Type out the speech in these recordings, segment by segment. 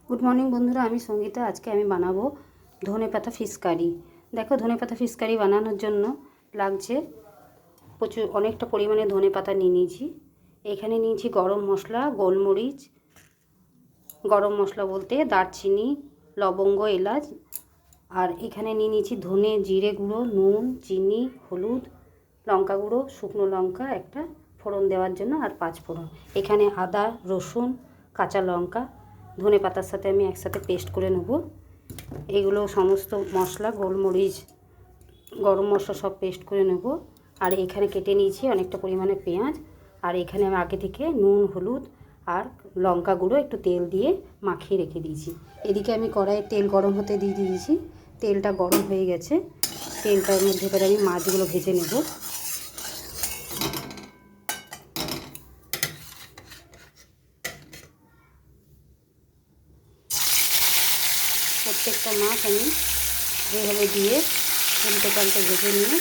Good morning বন্ধুরা, আমি সঙ্গীতা। আজকে আমি বানাবো ধনেপাতা ফিশ কারি। দেখো, ধনেপাতা ফিশ কারি বানানোর জন্য লাগছে অনেকটা পরিমাণে ধনেপাতা নিয়ে নিয়েছি। এখানে নিয়েছি গরম মশলা, গোলমরিচ, গরম মশলা বলতে দারচিনি, লবঙ্গ, এলাচ। আর এখানে নিয়ে নিয়েছি ধনে, জিরে গুঁড়ো, নুন, চিনি, হলুদ, লঙ্কা গুঁড়ো, শুকনো লঙ্কা একটা ফোড়ন দেওয়ার জন্য, আর 5 ফোড়ন। এখানে আদা, রসুন, কাঁচা লঙ্কা ধনে পাতার সাথে আমি একসাথে পেস্ট করে নেব। এগুলো সমস্ত মশলা, গোলমরিচ, গরম মশলা সব পেস্ট করে নেব। আর এখানে কেটে নিয়েছি অনেকটা পরিমাণে পেঁয়াজ। আর এখানে আমি আগে থেকে নুন, হলুদ আর লঙ্কা গুঁড়ো একটু তেল দিয়ে মাখিয়ে রেখে দিয়েছি। এদিকে আমি কড়াইয়ে তেল গরম হতে দিয়ে দিয়েছি। তেলটা গরম হয়ে গেছে। তেলটার মধ্যে এবার আমি মাছগুলো ভেজে নেব। প্রত্যেকটা মাছ আমি এইভাবে দিয়ে উল্টে পাল্টে ভেজে নিয়ে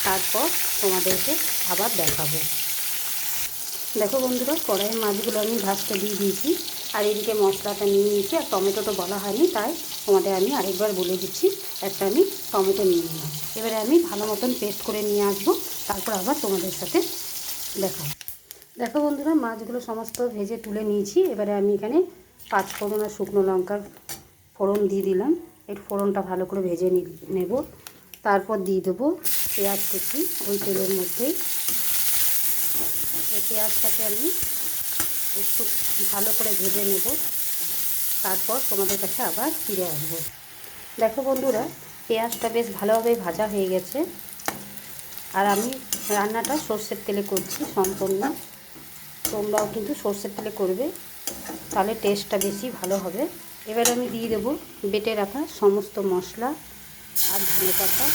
তারপর তোমাদেরকে আবার দেখাবো। দেখো বন্ধুরা, কড়াইয়ের মাছগুলো আমি ভাজতে দিয়ে দিয়েছি। আর এদিকে মশলাটা নিয়ে নিয়েছি। আর টমেটোটা বলা হয়নি, তাই তোমাদের আমি আরেকবার বলে দিচ্ছি। একটা আমি টমেটো নিয়ে নিলাম। এবারে আমি ভালো মতন পেস্ট করে নিয়ে আসবো, তারপর আবার তোমাদের সাথে দেখাবো। দেখো বন্ধুরা, মাছগুলো সমস্ত ভেজে তুলে নিয়েছি। এবারে আমি এখানে 5 ফোড়ন আর শুকনো লঙ্কার ফোড়ন দিয়ে দিলাম। একটু ফোড়নটা ভালো করে ভেজে নেব। তারপর দিয়ে দেবো পেঁয়াজ কুচি ওই তেলের মধ্যেই। এই পেঁয়াজটাকে আমি একটু ভালো করে ভেজে নেব, তারপর তোমাদের কাছে আবার ফিরে আসব। দেখো বন্ধুরা, পেঁয়াজটা বেশ ভালোভাবে ভাজা হয়ে গেছে। আর আমি রান্নাটা সর্ষের তেলে করছি সম্পূর্ণ। তোমরাও কিন্তু সর্ষের তেলে করবে, তাহলে টেস্টটা বেশি ভালো হবে। এবার আমি দিয়ে দেবো বেটে রাখা সমস্ত মশলা আর ধনেপাতা।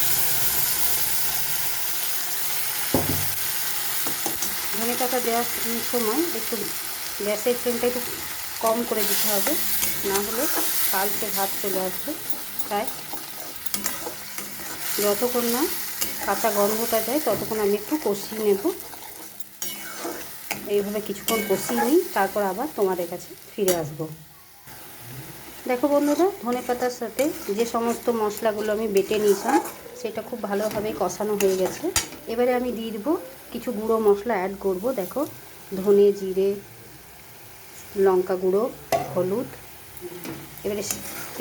ধনেপাতা দেওয়ার সময় একটু গ্যাসের ফ্লেমটা একটু কম করে দিতে হবে, না হলে কালকে ভাত চলে আসবে। তাই যতক্ষণ না কাঁচা গন্ধটা যায় ততক্ষণ আমি একটু কষিয়ে নেব। এইভাবে কিছুক্ষণ কষিয়ে নিই, তারপর আবার তোমাদের কাছে ফিরে আসব। দেখো বন্ধুরা, ধনেপাতার সাথে যে সমস্ত মশলাগুলো আমি বেটে নিয়েছিলাম সেটা খুব ভালোভাবে কষানো হয়ে গেছে। এবারে আমি দিয়ে দেবো কিছু গুঁড়ো মশলা অ্যাড করব। দেখো, ধনে, জিরে, লঙ্কা গুঁড়ো, হলুদ। এবারে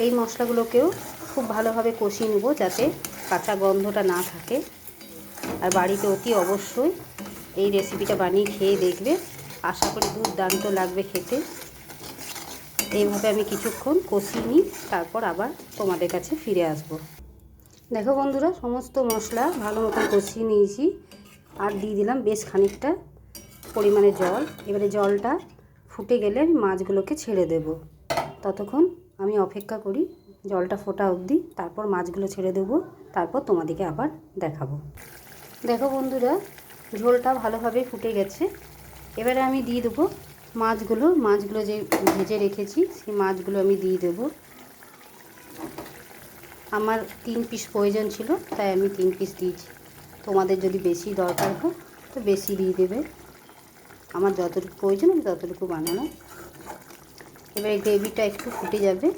এই মশলাগুলোকেও খুব ভালোভাবে কষিয়ে নেব, যাতে কাঁচা গন্ধটা না থাকে। আর বাড়িতে অতি অবশ্যই এই রেসিপিটা বানিয়ে খেয়ে দেখবে, আশা করি দুর্দান্ত লাগবে খেতে। এইভাবে আমি কিছুক্ষণ কষিয়ে নিই, তারপর আবার তোমাদের কাছে ফিরে আসব। দেখো বন্ধুরা, সমস্ত মশলা ভালো মতন কষিয়ে নিয়েছি। আর দিয়ে দিলাম বেশ খানিকটা পরিমাণে জল। এবারে জলটা ফুটে গেলে আমি মাছগুলোকে ছেড়ে দেব। ততক্ষণ আমি অপেক্ষা করি জলটা ফোটা অবধি, তারপর মাছগুলো ছেড়ে দেবো, তারপর তোমাদেরকে আবার দেখাবো। দেখো বন্ধুরা, ঝোলটা ভালোভাবে ফুটে গেছে। এবারে আমি দিয়ে দেবো মাছগুলো যে ভেজে রেখেছি সেই মাছগুলো আমি দিয়ে দেবো। আমার 3 পিস প্রয়োজন ছিল, তাই আমি 3 পিস দিয়েছি। তোমাদের যদি বেশি দরকার হয় তো বেশি দিয়ে দেবে। আমার যতটুকু প্রয়োজন আমি ততটুকু বানালাম। এবারে গ্রেভিটা একটু ফুটে যাবে,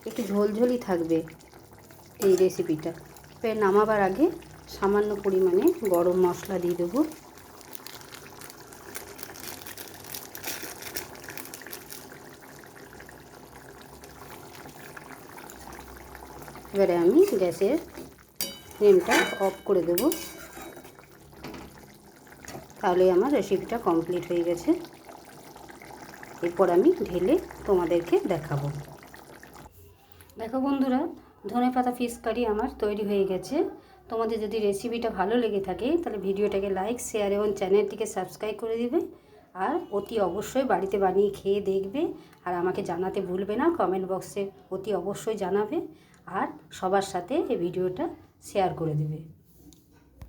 একটু ঝোলঝোলই থাকবে এই রেসিপিটা। এবার নামাবার আগে সামান্য পরিমাণে গরম মশলা দিয়ে দেবো। এবারে আমি গ্যাসের ফ্লেমটা অফ করে দেব। তাহলে আমার রেসিপিটা কমপ্লিট হয়ে গেছে। এরপর আমি ঢেলে তোমাদেরকে দেখাবো। দেখো বন্ধুরা, ধনেপাতা ফিশ কারি আমার তৈরি হয়ে গেছে। তোমাদের যদি রেসিপিটা ভালো লেগে থাকে তাহলে ভিডিওটাকে লাইক, শেয়ার এবং চ্যানেলটিকে সাবস্ক্রাইব করে দিবে। আর অতি অবশ্যই বাড়িতে বানিয়ে খেয়ে দেখবে। আর আমাকে জানাতে ভুলবে না, কমেন্ট বক্সে অতি অবশ্যই জানাবে। আর সবার সাথে এই ভিডিওটা শেয়ার করে দেবে।